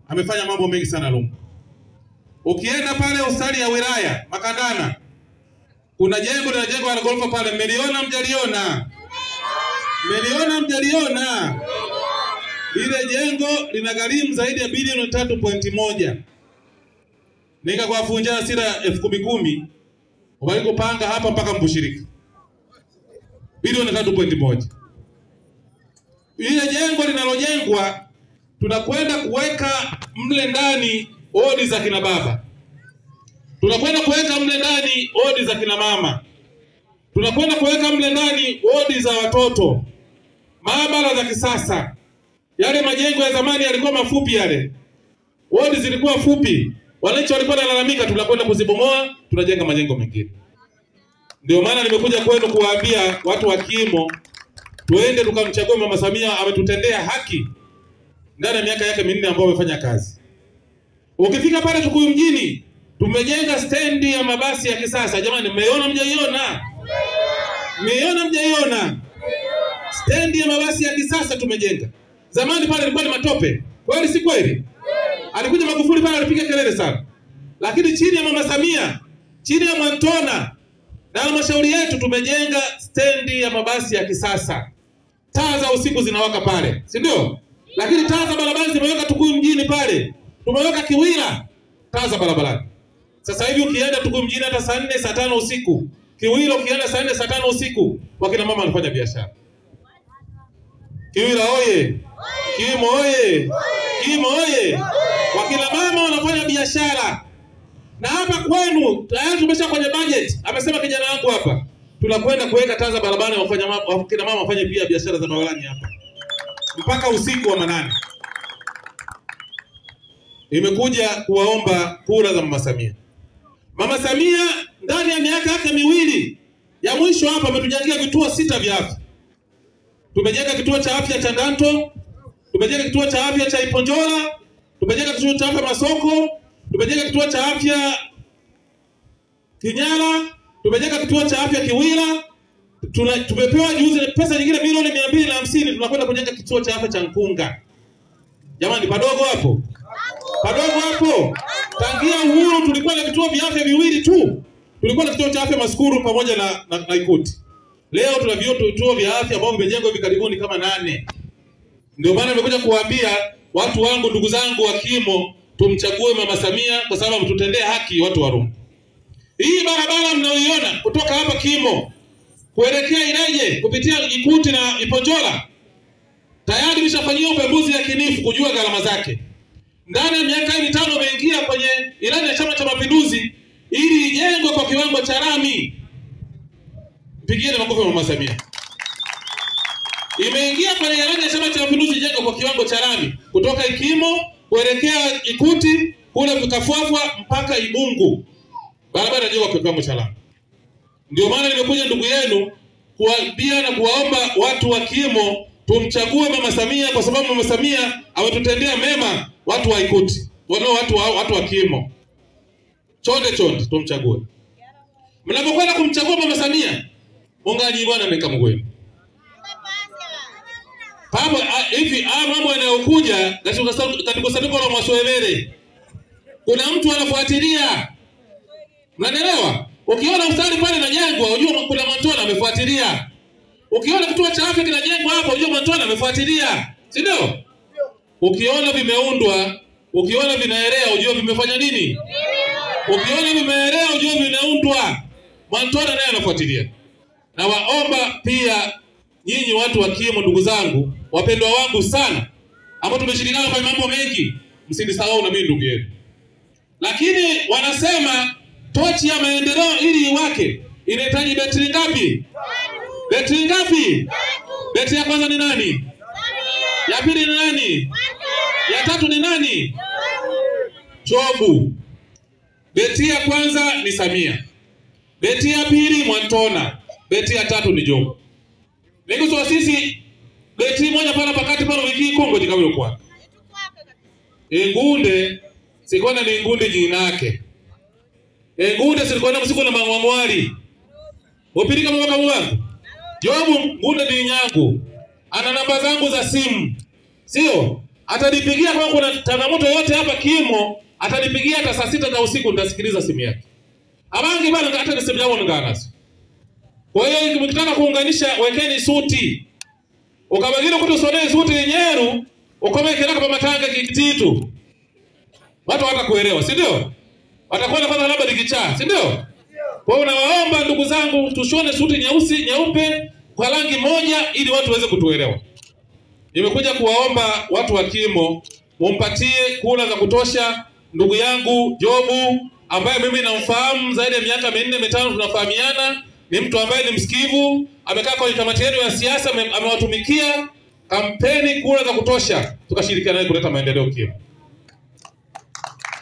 amefanya mambo mengi sana Lungu. Ukienda pale hospitali ya wilaya Makandana, kuna jengo la ghorofa pale, mmeliona mjaliona? Mmeliona mjaliona? Ile jengo linagharimu zaidi ya bilioni 3.1. Nika kwa funja hasira 10,000 waliko panga hapa mpaka mbushirika. Bilioni 3.1. Ile jengo linalojengwa tunakwenda kuweka mle ndani odi za kina baba. Tunakwenda kuweka mle ndani odi za kina mama. Tunakwenda kuweka mle ndani odi za watoto. Maabara za kisasa. Yale majengo ya zamani yalikuwa mafupi yale. Odi zilikuwa fupi. Wananchi walikuwa wanalalamika, tunakwenda kuzibomoa, tunajenga majengo mengine. Ndio maana nimekuja kwenu kuwaambia watu wa Kimo, tuende tukamchague Mama Samia, ametutendea haki ndani ya miaka yake 4 ambayo amefanya kazi. Ukifika pale Tukuyu mjini, tumejenga stendi ya mabasi ya kisasa. Jamani, mmeiona mjaiona? Mmeiona mjaiona? Stendi ya mabasi ya kisasa tumejenga. Zamani pale ilikuwa ni matope. Kweli si kweli? Alikuja Magufuli pale alipiga kelele sana. Lakini chini ya Mama Samia, chini ya Mwantona na halmashauri yetu tumejenga stendi ya mabasi ya kisasa. Taa za usiku zinawaka pale, si ndio? Lakini taa za barabarani zimeweka Tukuyu mjini pale. Tumeweka Kiwira taa za barabarani. Sasa hivi ukienda Tukuyu mjini hata saa 4 saa 5 usiku, Kiwira ukienda saa 4 saa 5 usiku, wakina mama wanafanya biashara. Kiwira oye! Kimo oye! Kimo oye! Wakina mama wanafanya biashara. Na hapa kwenu tayari tumesha kwenye budget. Amesema kijana wangu hapa, tunakwenda kuweka taa za barabarani, wakina mama wafanye pia biashara za barabarani hapa. Mpaka usiku wa manane. Imekuja kuwaomba kura za Mama Samia. Mama Samia ndani ya miaka yake 2 ya mwisho hapa ametujengea vituo 6 vya afya. Tumejenga kituo cha afya cha Ndanto, tumejenga kituo cha afya cha Iponjola, tumejenga kituo cha afya Masoko, tumejenga kituo cha afya Kinyala, tumejenga kituo cha afya Kiwira. Tumepewa juzi pesa nyingine milioni 250, tunakwenda kujenga kituo cha afya cha Nkunga. Jamani, padogo hapo? Padogo hapo? Tangia uhuru tulikuwa na vituo vya afya 2 tu. Tulikuwa na kituo cha afya Maskuru pamoja na Ikuti. Leo tuna vituo vya afya ambavyo vimejengwa hivi karibuni kama 8. Ndio maana nimekuja kuwaambia watu wangu, ndugu zangu wa Kimo, tumchague Mama Samia kwa sababu tutendea haki watu wa Lungu. Hii barabara mnaoiona kutoka hapa Kimo kuelekea Ileje kupitia Ikuti na Iponjola tayari imeshafanyia upembuzi yakinifu kujua gharama zake. Ndani ya miaka 5 umeingia kwenye ilani ya Chama cha Mapinduzi ili ijengwe kwa kiwango cha lami. Pigieni makofi Mama Samia. Imeingia kwenye ilani ya Chama cha Mapinduzi ijengwe kwa kiwango cha lami kutoka Ikimo kuelekea Ikuti kule Kafwafwa mpaka Ibungu. Barabara inajengwa kwa kiwango cha lami. Ndio maana nimekuja ndugu yenu kuwaambia na kuwaomba watu wa Kimo tumchague Mama Samia kwa sababu Mama Samia ametutendea mema watu wa Ikuti. Watu wa Kimo. Chonde tumchague. Mnapokwenda kumchagua Mama Samia, mungaji bwana mkamgweni. Papo hivi mambo yanayokuja katika sanduku la Mwaswelele. Kuna mtu anafuatilia. Mnaelewa? Ukiona ustari pale inajengwa, unajua kuna Mwantona amefuatilia. Ukiona kituo cha afya kinajengwa hapo, unajua Mwantona amefuatilia. Si ndio? Ukiona vimeundwa, ukiona vinaelea, unajua vimefanya nini? Ukiona vimeelea, unajua vinaundwa. Mwantona naye anafuatilia. Na waomba pia nyinyi watu wa Kimo, ndugu zangu, wapendwa wangu sana, ambao tumeshirikiana kwa mambo mengi, msinisahau na mimi ndugu yenu. Lakini wanasema tochi ya maendeleo ili iwake inahitaji betri ngapi? Betri ngapi? Betri ya kwanza ni nani? Ya pili ni nani? Ya tatu ni nani? Jobu. Betri ya kwanza ni Samia. Betri ya pili Mwantona. Betri ya tatu ni Jobu. Niko so sisi betri moja pala pakati pala wiki Kongo jikawilo kwa. Ngunde sikona ni ngunde jina yake. Ngunde sikona msiko na mangwangwali. Upirika mwaka wangu. Jobu ngunde ni nyangu. Ana namba zangu za simu. Sio? Atanipigia kama kuna changamoto yote hapa Kimo, atanipigia hata saa 6 za usiku, nitasikiliza simu yake. Abangi bana hata simu yangu nganazo. Kwa hiyo mkitaka kuunganisha, wekeni suti. Ukabagiro kutusonea suti Nyeru, ukome kiraka pa matanga kititu. Watu watakuelewa, si ndio? Watakuwa kwanza labda nikichaa, si ndio? Kwa hiyo nawaomba ndugu zangu, tushone suti nyeusi, nyeupe kwa rangi moja ili watu waweze kutuelewa. Nimekuja kuwaomba watu wa Kimo mumpatie kula za kutosha ndugu yangu Jobu, ambaye mimi namfahamu zaidi ya miaka 4-5 tunafahamiana. Ni mtu ambaye ni msikivu, amekaa kwenye kamati yenu ya siasa, amewatumikia kampeni. Kula za kutosha tukashirikiana naye kuleta maendeleo Kimo.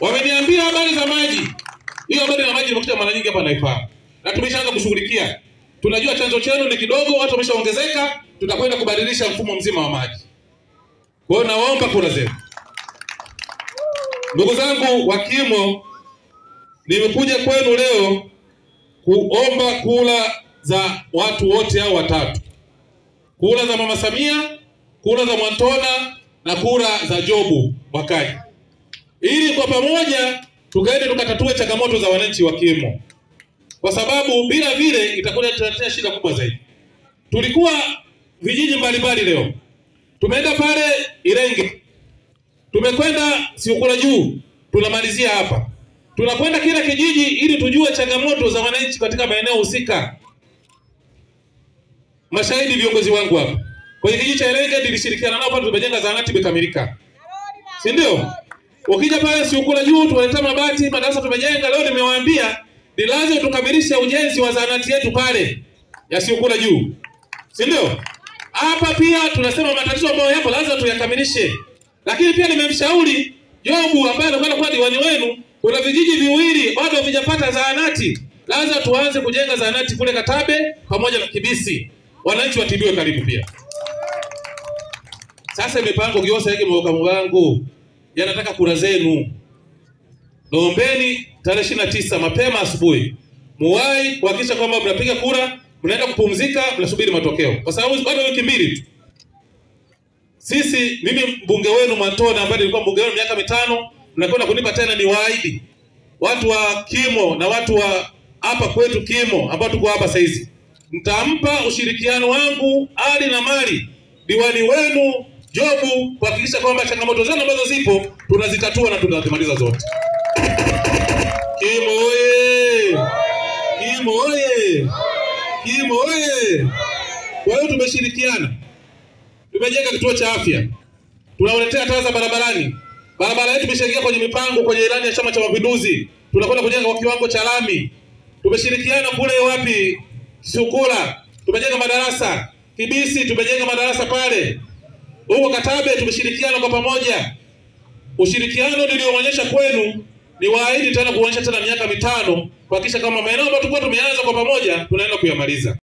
Wameniambia habari za maji. Hiyo habari ya maji nimekuja mara nyingi hapa naifahamu. Na tumeshaanza kushughulikia. Tunajua chanzo chenu ni kidogo, watu wameshaongezeka, tutakwenda kubadilisha mfumo mzima wa maji. Kwa hiyo nawaomba kura zenu. Ndugu zangu wa Kimo, nimekuja kwenu leo kuomba kura za watu wote hao watatu. Kura za Mama Samia, kura za Mwantona na kura za Jobu Wakaji. Ili kwa pamoja tukaende tukatatue changamoto za wananchi wa Kimo. Kwa sababu bila vile itakuwa tutaletea shida kubwa zaidi. Tulikuwa vijiji mbalimbali leo. Tumeenda pale Irenge. Tumekwenda Siukula Juu. Tunamalizia hapa. Tunakwenda kila kijiji ili tujue changamoto za wananchi katika maeneo husika. Mashahidi viongozi wangu hapa. Kwenye kijiji cha Irenge nilishirikiana nao pale, tumejenga zahanati imekamilika. Si ndio? Ukija pale Siukula Juu tuwaleta mabati, madarasa tumejenga. Leo nimewaambia ni lazima tukamilishe ujenzi wa zahanati yetu pale ya Siukula Juu. Si ndio? Hapa pia tunasema matatizo ambayo yapo lazima tuyakamilishe. Lakini pia nimemshauri Jobu ambaye anakwenda kwa diwani wenu, kuna vijiji viwili bado havijapata zahanati. Lazima tuanze kujenga zahanati kule Katabe pamoja na Kibisi. Wananchi watibiwe karibu pia. Sasa mipango giosa yake mwokamu wangu yanataka kura zenu. Naombeni tarehe 29 mapema asubuhi muwai kuhakikisha kwamba mnapiga kura, mnaenda kupumzika, mnasubiri matokeo. Kwa sababu bado wiki mbili tu. Mimi mbunge wenu Mwantona ambaye nilikuwa mbunge wenu miaka 5, mnakwenda kunipa tena ni waahidi. Watu wa Kimo na watu wa hapa kwetu Kimo ambao tuko hapa saizi. Nitampa ushirikiano wangu hali na mali diwani wenu Jobu kuhakikisha kwamba changamoto zenu ambazo zipo tunazitatua na tunazimaliza zote. Kimo oye! Kimo oye! Kimo oye! Kwa hiyo tumeshirikiana. Tumejenga kituo cha afya. Tunawaletea taa za barabarani. Barabara yetu imeshaingia kwenye mipango kwenye ilani ya Chama cha Mapinduzi. Tunakwenda kujenga kwa kiwango cha lami. Tumeshirikiana kule wapi? Siukula. Tumejenga madarasa. Kibisi tumejenga madarasa pale. Huko Katabe tumeshirikiana kwa pamoja. Ushirikiano nilioonyesha kwenu ni waahidi tena kuonyesha tena miaka 5 kuhakikisha kama maeneo ambayo tulikuwa tumeanza kwa pamoja tunaenda kuyamaliza.